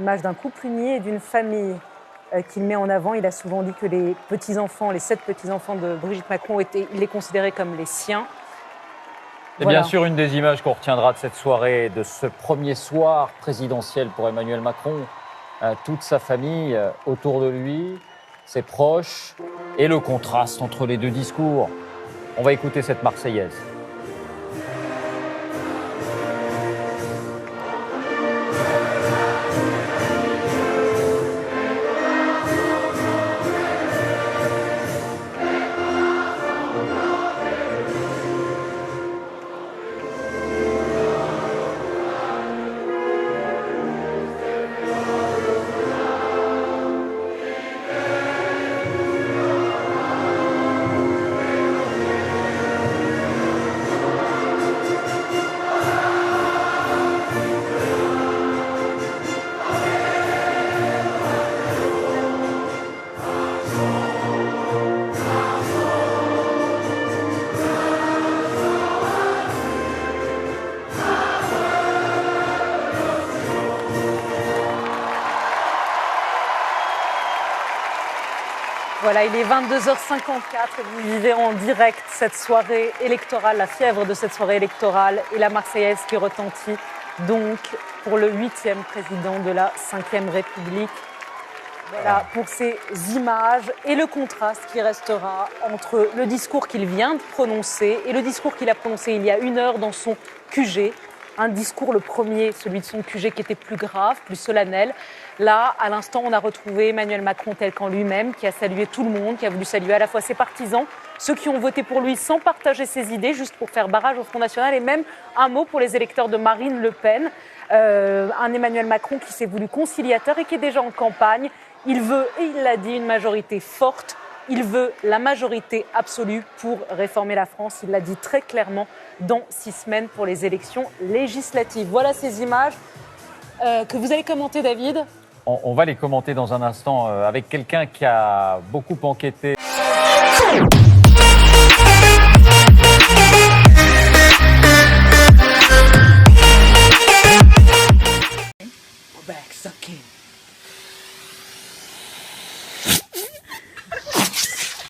l'image d'un couple uni et d'une famille qu'il met en avant. Il a souvent dit que les petits-enfants, les 7 petits-enfants de Brigitte Macron, il les considérait comme les siens. C'est bien sûr une des images qu'on retiendra de cette soirée, de ce premier soir présidentiel pour Emmanuel Macron. Toute sa famille autour de lui, ses proches, et le contraste entre les deux discours. On va écouter cette Marseillaise. Voilà, il est 22h54 et vous vivez en direct cette soirée électorale, la fièvre de cette soirée électorale et la Marseillaise qui retentit donc pour le 8e président de la 5e République. Voilà pour ces images et le contraste qui restera entre le discours qu'il vient de prononcer et le discours qu'il a prononcé il y a 1 heure dans son QG. Un discours, le premier, celui de son QG, qui était plus grave, plus solennel. Là, à l'instant, on a retrouvé Emmanuel Macron tel qu'en lui-même, qui a salué tout le monde, qui a voulu saluer à la fois ses partisans, ceux qui ont voté pour lui sans partager ses idées, juste pour faire barrage au Front National, et même un mot pour les électeurs de Marine Le Pen. Un Emmanuel Macron qui s'est voulu conciliateur et qui est déjà en campagne. Il veut, et il l'a dit, une majorité forte. Il veut la majorité absolue pour réformer la France. Il l'a dit très clairement dans 6 semaines pour les élections législatives. Voilà ces images que vous allez commenter, David. On va les commenter dans un instant avec quelqu'un qui a beaucoup enquêté.